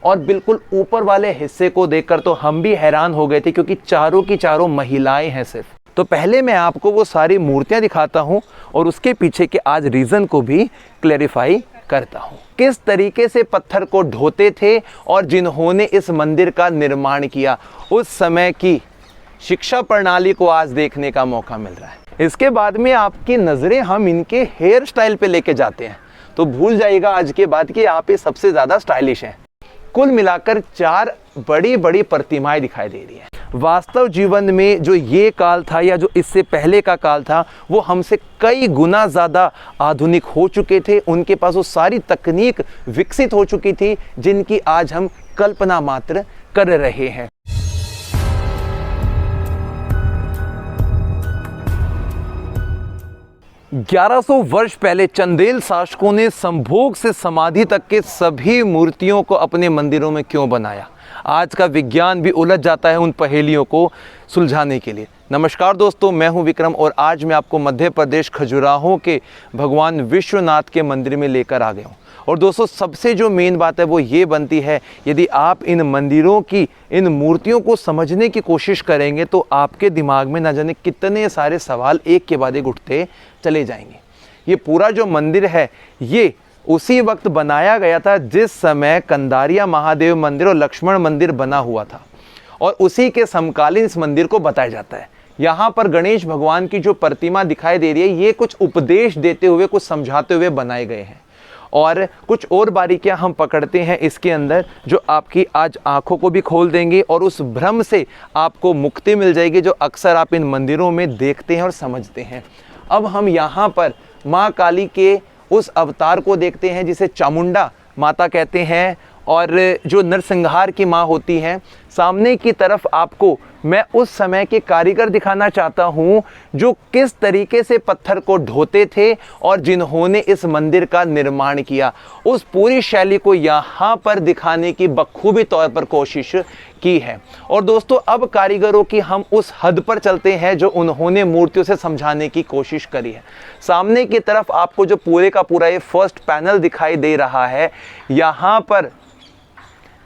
और बिल्कुल ऊपर वाले हिस्से को देखकर तो हम भी हैरान हो गए थे, क्योंकि चारों की चारों महिलाएं हैं सिर्फ। तो पहले मैं आपको वो सारी मूर्तियां दिखाता हूं और उसके पीछे के आज रीज़न को भी क्लैरिफाई करता हूं। किस तरीके से पत्थर को ढोते थे और जिन्होंने इस मंदिर का निर्माण किया, उस समय की शिक्षा प्रणाली को आज देखने का मौका मिल रहा है। इसके बाद में आपकी नज़रें हम इनके हेयर स्टाइल पे लेके जाते हैं, तो भूल जाइएगा आज के बाद कि आप ये सबसे ज़्यादा स्टाइलिश हैं। कुल मिलाकर 4 बड़ी बड़ी प्रतिमाएं दिखाई दे रही हैं। वास्तव जीवन में जो ये काल था या जो इससे पहले का काल था, वो हमसे कई गुना ज़्यादा आधुनिक हो चुके थे। उनके पास वो सारी तकनीक विकसित हो चुकी थी जिनकी आज हम कल्पना मात्र कर रहे हैं। 1100 वर्ष पहले चंदेल शासकों ने संभोग से समाधि तक के सभी मूर्तियों को अपने मंदिरों में क्यों बनाया? आज का विज्ञान भी उलझ जाता है उन पहेलियों को सुलझाने के लिए। नमस्कार दोस्तों, मैं हूं विक्रम और आज मैं आपको मध्य प्रदेश खजुराहो के भगवान विश्वनाथ के मंदिर में लेकर आ गया हूं। और दोस्तों, सबसे जो मेन बात है वो ये बनती है, यदि आप इन मंदिरों की इन मूर्तियों को समझने की कोशिश करेंगे तो आपके दिमाग में न जाने कितने सारे सवाल एक के बाद एक उठते चले जाएंगे। ये पूरा जो मंदिर है ये उसी वक्त बनाया गया था जिस समय कंदारिया महादेव मंदिर और लक्ष्मण मंदिर बना हुआ था, और उसी के समकालीन इस मंदिर को बताया जाता है। यहाँ पर गणेश भगवान की जो प्रतिमा दिखाई दे रही है, ये कुछ उपदेश देते हुए, कुछ समझाते हुए बनाए गए हैं। और कुछ और बारीकियां हम पकड़ते हैं इसके अंदर, जो आपकी आज आंखों को भी खोल देंगे और उस भ्रम से आपको मुक्ति मिल जाएगी जो अक्सर आप इन मंदिरों में देखते हैं और समझते हैं। अब हम यहाँ पर माँ काली के उस अवतार को देखते हैं जिसे चामुंडा माता कहते हैं, और जो नरसंहार की माँ होती हैं। सामने की तरफ आपको मैं उस समय के कारीगर दिखाना चाहता हूँ जो किस तरीके से पत्थर को ढोते थे और जिन्होंने इस मंदिर का निर्माण किया। उस पूरी शैली को यहाँ पर दिखाने की बखूबी तौर पर कोशिश की है। और दोस्तों, अब कारीगरों की हम उस हद पर चलते हैं जो उन्होंने मूर्तियों से समझाने की कोशिश करी है। सामने की तरफ आपको जो पूरे का पूरा ये फर्स्ट पैनल दिखाई दे रहा है, यहाँ पर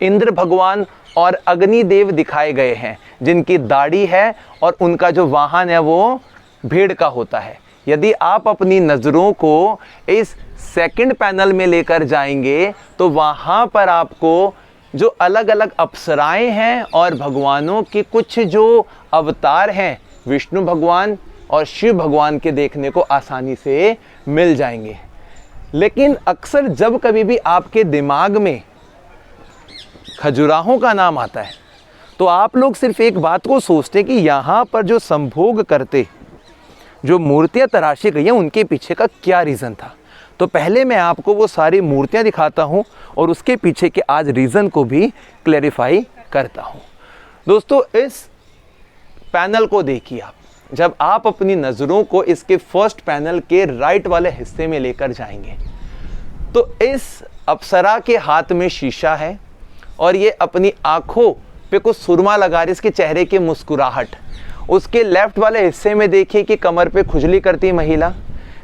इंद्र भगवान और अग्निदेव दिखाए गए हैं जिनकी दाढ़ी है और उनका जो वाहन है वो भेड़ का होता है। यदि आप अपनी नज़रों को इस सेकंड पैनल में लेकर जाएंगे तो वहाँ पर आपको जो अलग अलग अप्सराएं हैं और भगवानों के कुछ जो अवतार हैं, विष्णु भगवान और शिव भगवान के देखने को आसानी से मिल जाएंगे। लेकिन अक्सर जब कभी भी आपके दिमाग में खजुराहो का नाम आता है तो आप लोग सिर्फ एक बात को सोचते हैं कि यहाँ पर जो संभोग करते जो मूर्तियाँ तराशी गई हैं उनके पीछे का क्या रीज़न था। तो पहले मैं आपको वो सारी मूर्तियाँ दिखाता हूँ और उसके पीछे के आज रीज़न को भी क्लैरिफाई करता हूँ। दोस्तों, इस पैनल को देखिए आप। जब आप अपनी नज़रों को इसके फर्स्ट पैनल के राइट वाले हिस्से में लेकर जाएंगे तो इस अप्सरा के हाथ में शीशा है और ये अपनी आँखों पे कुछ सुरमा लगा रही, इसके चेहरे की मुस्कुराहट। उसके लेफ्ट वाले हिस्से में देखिए कि कमर पे खुजली करती महिला,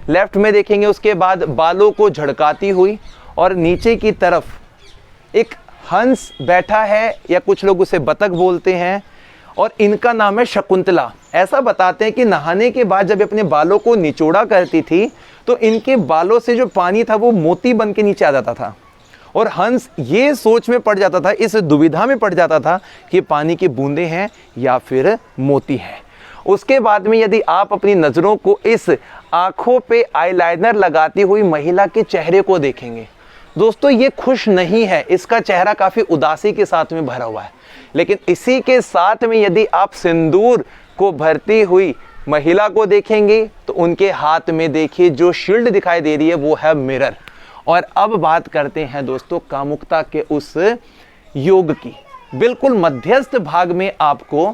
लेफ्ट में देखेंगे उसके बाद बालों को झड़काती हुई, और नीचे की तरफ एक हंस बैठा है या कुछ लोग उसे बतख बोलते हैं, और इनका नाम है शकुंतला। ऐसा बताते हैं कि नहाने के बाद जब अपने बालों को निचोड़ा करती थी तो इनके बालों से जो पानी था वो मोती बन के नीचे आ जाता था, और हंस ये सोच में पड़ जाता था, इस दुविधा में पड़ जाता था कि पानी की बूंदें हैं या फिर मोती हैं। उसके बाद में यदि आप अपनी नज़रों को इस आँखों पे आईलाइनर लगाती हुई महिला के चेहरे को देखेंगे, दोस्तों ये खुश नहीं है, इसका चेहरा काफ़ी उदासी के साथ में भरा हुआ है। लेकिन इसी के साथ में यदि आप सिंदूर को भरती हुई महिला को देखेंगे तो उनके हाथ में देखिए जो शील्ड दिखाई दे रही है वो है मिरर। और अब बात करते हैं दोस्तों कामुकता के उस योग की। बिल्कुल मध्यस्थ भाग में आपको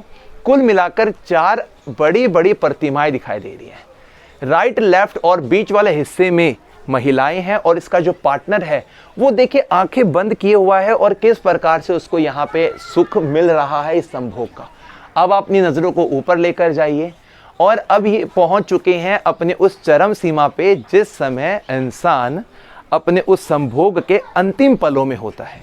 कुल मिलाकर 4 बड़ी बड़ी प्रतिमाएं दिखाई दे रही हैं। राइट, लेफ्ट और बीच वाले हिस्से में महिलाएं हैं, और इसका जो पार्टनर है वो देखिए आंखें बंद किए हुआ है और किस प्रकार से उसको यहाँ पे सुख मिल रहा है इस संभोग का। अब अपनी नज़रों को ऊपर लेकर जाइए, और अब ये पहुँच चुके हैं अपने उस चरम सीमा पे जिस समय इंसान अपने उस संभोग के अंतिम पलों में होता है।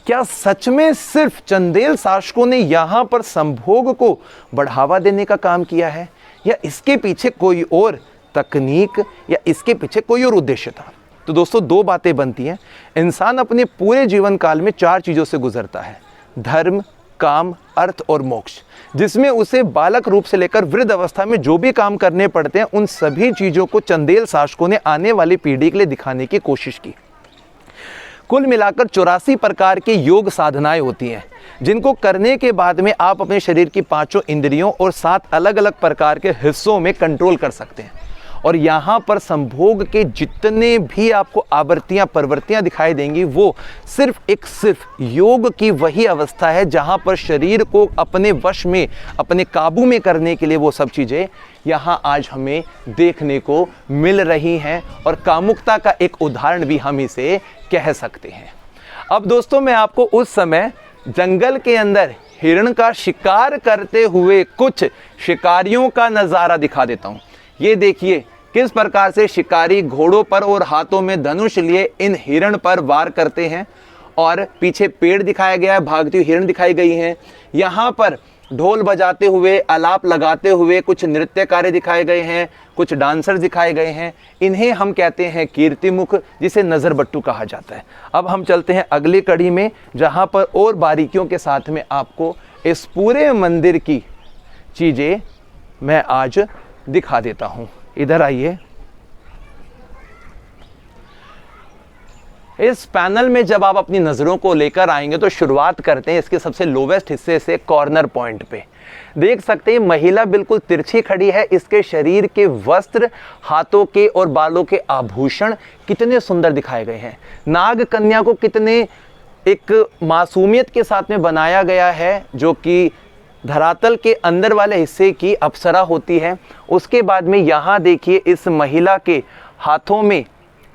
क्या सच में सिर्फ चंदेल शासकों ने यहाँ पर संभोग को बढ़ावा देने का काम किया है, या इसके पीछे कोई और तकनीक या इसके पीछे कोई और उद्देश्य था? तो दोस्तों दो बातें बनती हैं। इंसान अपने पूरे जीवन काल में 4 चीज़ों से गुजरता है, धर्म, काम, अर्थ और मोक्ष, जिसमें उसे बालक रूप से लेकर वृद्ध अवस्था में जो भी काम करने पड़ते हैं, उन सभी चीज़ों को चंदेल शासकों ने आने वाली पीढ़ी के लिए दिखाने की कोशिश की। कुल मिलाकर 84 प्रकार की योग साधनाएं होती हैं, जिनको करने के बाद में आप अपने शरीर की 5 इंद्रियों और 7 अलग अलग प्रकार के हिस्सों में कंट्रोल कर सकते हैं। और यहाँ पर संभोग के जितने भी आपको आवृत्तियाँ प्रवृत्तियाँ दिखाई देंगी, वो सिर्फ योग की वही अवस्था है जहाँ पर शरीर को अपने वश में, अपने काबू में करने के लिए वो सब चीज़ें यहाँ आज हमें देखने को मिल रही हैं। और कामुकता का एक उदाहरण भी हम इसे कह सकते हैं। अब दोस्तों मैं आपको उस समय जंगल के अंदर हिरण का शिकार करते हुए कुछ शिकारियों का नज़ारा दिखा देता हूँ। ये देखिए किस प्रकार से शिकारी घोड़ों पर और हाथों में धनुष लिए इन हिरण पर वार करते हैं। और पीछे पेड़ दिखाया गया है, भागती हुई हिरण दिखाई गई हैं। यहाँ पर ढोल बजाते हुए, आलाप लगाते हुए कुछ नृत्यकारी दिखाए गए हैं, कुछ डांसर दिखाए गए हैं। इन्हें हम कहते हैं कीर्तिमुख, जिसे नज़र बट्टू कहा जाता है। अब हम चलते हैं अगली कड़ी में, जहाँ पर और बारीकियों के साथ में आपको इस पूरे मंदिर की चीज़ें मैं आज दिखा देता हूं। इधर आइए। इस पैनल में जब आप अपनी नज़रों को लेकर आएंगे तो शुरुआत करते हैं इसके सबसे लोवेस्ट हिस्से से, कॉर्नर पॉइंट पे। देख सकते हैं महिला बिल्कुल तिरछी खड़ी है। इसके शरीर के वस्त्र, हाथों के और बालों के आभूषण कितने सुंदर दिखाए गए हैं। नाग कन्या को कितने एक मासूमियत के साथ में बनाया गया है, जो कि धरातल के अंदर वाले हिस्से की अप्सरा होती है। उसके बाद में यहाँ देखिए इस महिला के हाथों में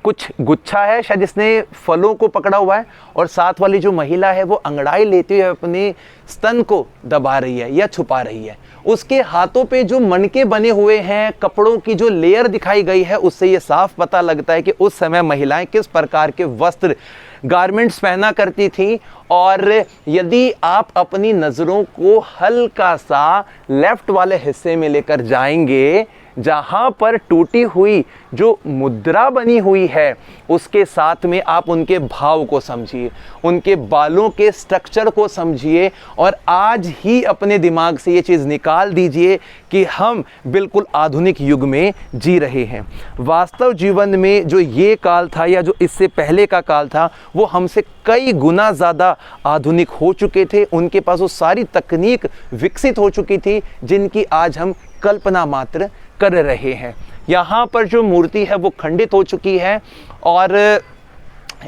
कुछ गुच्छा है, शायद इसने फलों को पकड़ा हुआ है। और साथ वाली जो महिला है वो अंगड़ाई लेते हुए अपने स्तन को दबा रही है या छुपा रही है। उसके हाथों पे जो मणके बने हुए हैं, कपड़ों की जो लेयर दिखाई गई है, उससे ये साफ पता लगता है कि उस समय महिलाएं किस प्रकार के वस्त्र, गारमेंट्स पहना करती थी। और यदि आप अपनी नज़रों को हल्का सा लेफ्ट वाले हिस्से में लेकर जाएंगे, जहाँ पर टूटी हुई जो मुद्रा बनी हुई है, उसके साथ में आप उनके भाव को समझिए, उनके बालों के स्ट्रक्चर को समझिए और आज ही अपने दिमाग से ये चीज़ निकाल दीजिए कि हम बिल्कुल आधुनिक युग में जी रहे हैं। वास्तव जीवन में जो ये काल था या जो इससे पहले का काल था, वो हमसे कई गुना ज़्यादा आधुनिक हो चुके थे। उनके पास वो सारी तकनीक विकसित हो चुकी थी जिनकी आज हम कल्पना मात्र कर रहे हैं। यहाँ पर जो मूर्ति है वो खंडित हो चुकी है और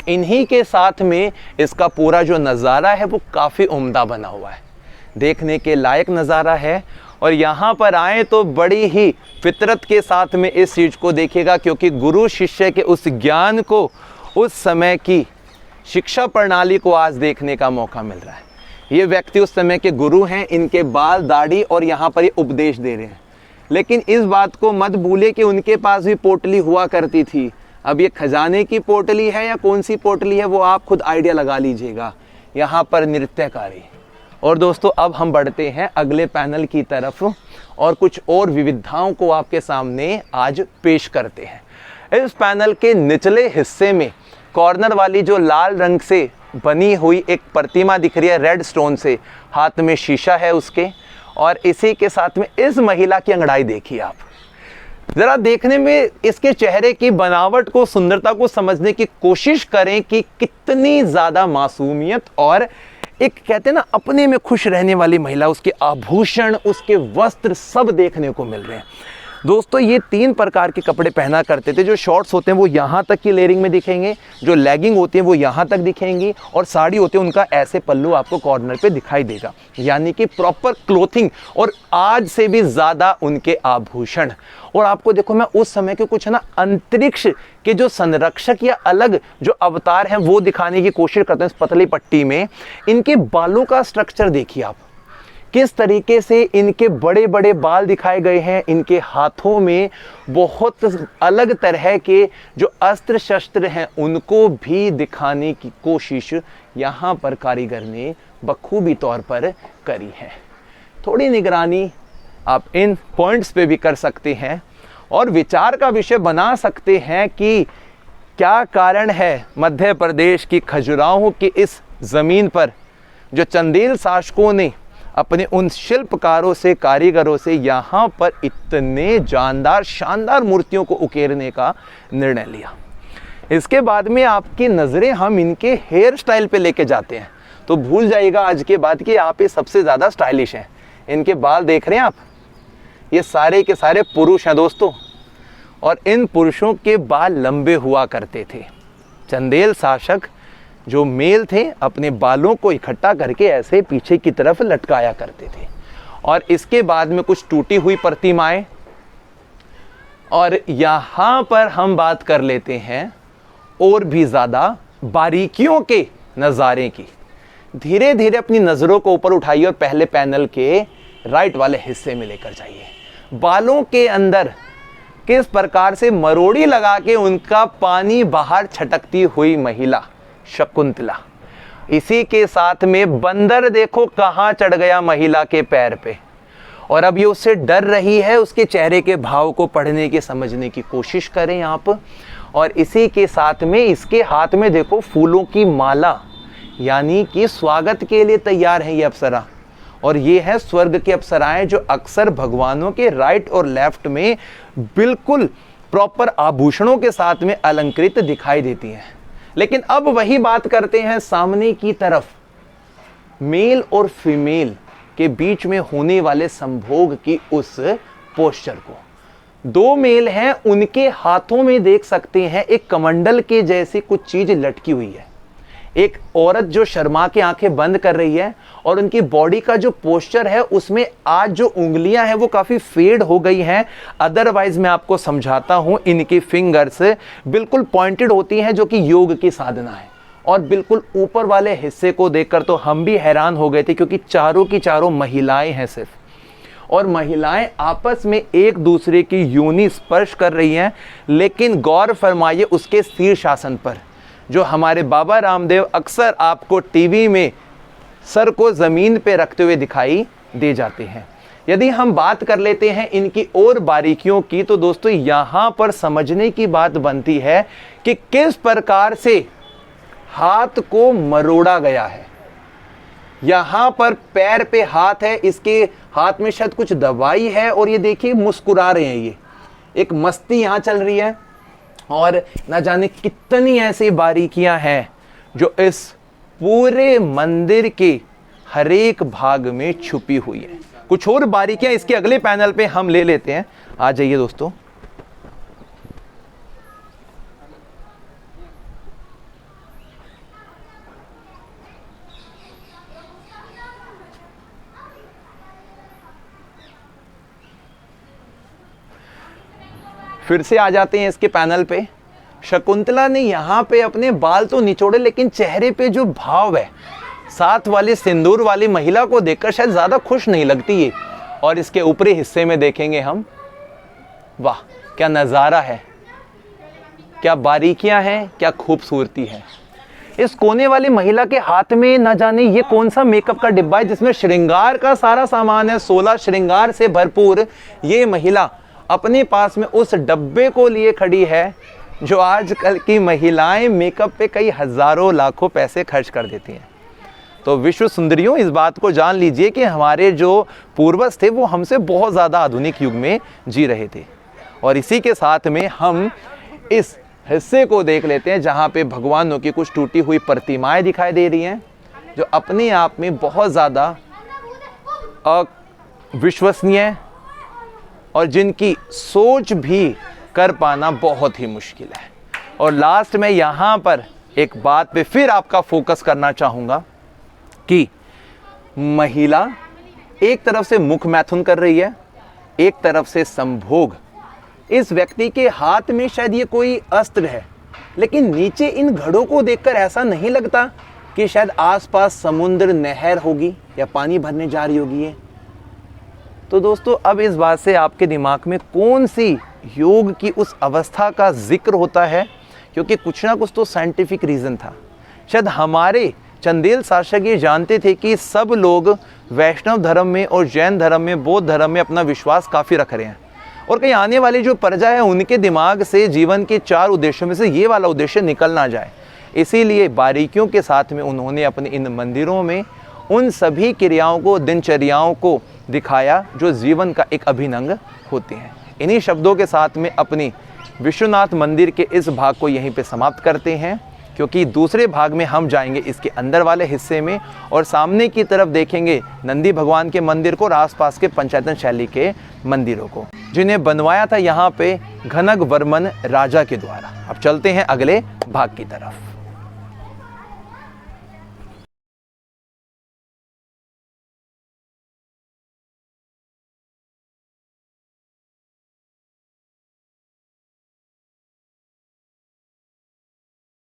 इन्हीं के साथ में इसका पूरा जो नज़ारा है वो काफ़ी उम्दा बना हुआ है, देखने के लायक नज़ारा है। और यहाँ पर आए तो बड़ी ही फितरत के साथ में इस चीज़ को देखिएगा, क्योंकि गुरु शिष्य के उस ज्ञान को, उस समय की शिक्षा प्रणाली को आज देखने का मौका मिल रहा है। ये व्यक्ति उस समय के गुरु हैं, इनके बाल, दाढ़ी और यहाँ पर ये उपदेश दे रहे हैं। लेकिन इस बात को मत भूले कि उनके पास भी पोटली हुआ करती थी। अब ये खजाने की पोटली है या कौन सी पोटली है, वो आप खुद आइडिया लगा लीजिएगा। यहाँ पर नृत्यकारी। और दोस्तों अब हम बढ़ते हैं अगले पैनल की तरफ और कुछ और विविधताओं को आपके सामने आज पेश करते हैं। इस पैनल के निचले हिस्से में कॉर्नर वाली जो लाल रंग से बनी हुई एक प्रतिमा दिख रही है, रेड स्टोन से, हाथ में शीशा है उसके, और इसी के साथ में इस महिला की अंगड़ाई देखिए आप। ज़रा देखने में इसके चेहरे की बनावट को, सुंदरता को समझने की कोशिश करें कि कितनी ज़्यादा मासूमियत और एक कहते हैं ना अपने में खुश रहने वाली महिला, उसके आभूषण, उसके वस्त्र सब देखने को मिल रहे हैं। दोस्तों ये 3 प्रकार के कपड़े पहना करते थे। जो शॉर्ट्स होते हैं वो यहाँ तक की लेयरिंग में दिखेंगे, जो लेगिंग होती है वो यहाँ तक दिखेंगी, और साड़ी होती है उनका ऐसे पल्लू आपको कॉर्नर पे दिखाई देगा, यानी कि प्रॉपर क्लोथिंग। और आज से भी ज़्यादा उनके आभूषण। और आपको देखो, मैं उस समय के कुछ ना अंतरिक्ष के जो संरक्षक या अलग जो अवतार हैं वो दिखाने की कोशिश करते हैं इस पतली पट्टी में। इनके बालों का स्ट्रक्चर देखिए आप, किस तरीके से इनके बड़े बड़े बाल दिखाए गए हैं। इनके हाथों में बहुत अलग तरह के जो अस्त्र शस्त्र हैं उनको भी दिखाने की कोशिश यहाँ पर कारीगर ने बखूबी तौर पर करी है। थोड़ी निगरानी आप इन पॉइंट्स पे भी कर सकते हैं और विचार का विषय बना सकते हैं कि क्या कारण है मध्य प्रदेश की खजुराहो की इस ज़मीन पर जो चंदेल शासकों ने अपने उन शिल्पकारों से, कारीगरों से यहाँ पर इतने जानदार शानदार मूर्तियों को उकेरने का निर्णय लिया। इसके बाद में आपकी नज़रें हम इनके हेयर स्टाइल पे लेके जाते हैं तो भूल जाइएगा आज के बाद कि आप ये सबसे ज़्यादा स्टाइलिश हैं। इनके बाल देख रहे हैं आप, ये सारे के सारे पुरुष हैं दोस्तों, और इन पुरुषों के बाल लंबे हुआ करते थे। चंदेल शासक जो मेल थे अपने बालों को इकट्ठा करके ऐसे पीछे की तरफ लटकाया करते थे। और इसके बाद में कुछ टूटी हुई प्रतिमाएं, और यहाँ पर हम बात कर लेते हैं और भी ज़्यादा बारीकियों के नज़ारे की। धीरे धीरे अपनी नज़रों को ऊपर उठाइए और पहले पैनल के राइट वाले हिस्से में लेकर जाइए। बालों के अंदर किस प्रकार से मरोड़ी लगा के उनका पानी बाहर छटकती हुई महिला शकुंतला। इसी के साथ में बंदर देखो कहाँ चढ़ गया महिला के पैर पे, और अब ये उससे डर रही है। उसके चेहरे के भाव को पढ़ने की, समझने की कोशिश करें आप। और इसी के साथ में इसके हाथ में देखो फूलों की माला, यानी कि स्वागत के लिए तैयार है ये अप्सरा। और ये है स्वर्ग की अप्सराएं जो अक्सर भगवानों के राइट और लेफ्ट में बिल्कुल प्रॉपर आभूषणों के साथ में अलंकृत दिखाई देती हैं। लेकिन अब वही बात करते हैं सामने की तरफ, मेल और फीमेल के बीच में होने वाले संभोग की उस पोस्चर को। दो मेल हैं, उनके हाथों में देख सकते हैं एक कमंडल के जैसी कुछ चीज लटकी हुई है। एक औरत जो शर्मा के आंखें बंद कर रही है, और उनकी बॉडी का जो पोस्चर है उसमें आज जो उंगलियां हैं वो काफ़ी फेड हो गई हैं। अदरवाइज मैं आपको समझाता हूं, इनकी फिंगर्स बिल्कुल पॉइंटेड होती हैं जो कि योग की साधना है। और बिल्कुल ऊपर वाले हिस्से को देखकर तो हम भी हैरान हो गए थे, क्योंकि चारों की चारों महिलाएं हैं सिर्फ, और महिलाएं आपस में एक दूसरे की योनि स्पर्श कर रही हैं। लेकिन गौर फरमाइए उसके शीर्षासन पर जो हमारे बाबा रामदेव अक्सर आपको टीवी में सर को ज़मीन पे रखते हुए दिखाई दे जाते हैं। यदि हम बात कर लेते हैं इनकी और बारीकियों की, तो दोस्तों यहाँ पर समझने की बात बनती है कि किस प्रकार से हाथ को मरोड़ा गया है। यहाँ पर पैर पे हाथ है, इसके हाथ में शायद कुछ दवाई है, और ये देखिए मुस्कुरा रहे हैं। ये एक मस्ती यहाँ चल रही है, और न जाने कितनी ऐसी बारीकियां हैं जो इस पूरे मंदिर के हर एक भाग में छुपी हुई है। कुछ और बारीकियां इसके अगले पैनल पे हम ले लेते हैं। आ जाइए दोस्तों। फिर से आ जाते हैं इसके पैनल पे। शकुंतला ने यहाँ पे अपने बाल तो निचोड़े, लेकिन चेहरे पे जो भाव है, साथ वाली सिंदूर वाली महिला को देखकर शायद ज़्यादा खुश नहीं लगती ये। और इसके ऊपरी हिस्से में देखेंगे हम, वाह क्या नज़ारा है, क्या बारीकियां हैं, क्या खूबसूरती है। इस कोने वाली महिला के हाथ में न जाने ये कौन सा मेकअप का डिब्बा है जिसमें श्रृंगार का सारा सामान है। 16 श्रृंगार से भरपूर ये महिला अपने पास में उस डब्बे को लिए खड़ी है जो आजकल की महिलाएं मेकअप पे कई हज़ारों लाखों पैसे खर्च कर देती हैं। तो विश्व सुंदरियों, इस बात को जान लीजिए कि हमारे जो पूर्वज थे वो हमसे बहुत ज़्यादा आधुनिक युग में जी रहे थे। और इसी के साथ में हम इस हिस्से को देख लेते हैं जहाँ पे भगवानों की कुछ टूटी हुई प्रतिमाएं दिखाई दे रही हैं, जो अपने आप में बहुत ज़्यादा अविश्वसनीय और जिनकी सोच भी कर पाना बहुत ही मुश्किल है। और लास्ट में यहाँ पर एक बात पे फिर आपका फोकस करना चाहूँगा कि महिला एक तरफ से मुख मैथुन कर रही है, एक तरफ से संभोग। इस व्यक्ति के हाथ में शायद ये कोई अस्त्र है, लेकिन नीचे इन घड़ों को देखकर ऐसा नहीं लगता कि शायद आसपास समुद्र, नहर होगी या पानी भरने जा रही होगी ये। तो दोस्तों, अब इस बात से आपके दिमाग में कौन सी योग की उस अवस्था का जिक्र होता है, क्योंकि कुछ ना कुछ तो साइंटिफिक रीज़न था। शायद हमारे चंदेल शासक ये जानते थे कि सब लोग वैष्णव धर्म में और जैन धर्म में, बौद्ध धर्म में अपना विश्वास काफ़ी रख रहे हैं और कहीं आने वाली जो प्रजा है उनके दिमाग से जीवन के 4 उद्देश्यों में से ये वाला उद्देश्य निकल ना जाए। इसीलिए बारीकियों के साथ में उन्होंने अपने इन मंदिरों में उन सभी क्रियाओं को, दिनचर्याओं को दिखाया जो जीवन का एक अभिन्न अंग होते हैं। इन्हीं शब्दों के साथ में अपनी विश्वनाथ मंदिर के इस भाग को यहीं पे समाप्त करते हैं, क्योंकि दूसरे भाग में हम जाएंगे इसके अंदर वाले हिस्से में और सामने की तरफ देखेंगे नंदी भगवान के मंदिर को और आसपास के पंचायतन शैली के मंदिरों को, जिन्हें बनवाया था यहाँ पे घनग वर्मन राजा के द्वारा। अब चलते हैं अगले भाग की तरफ।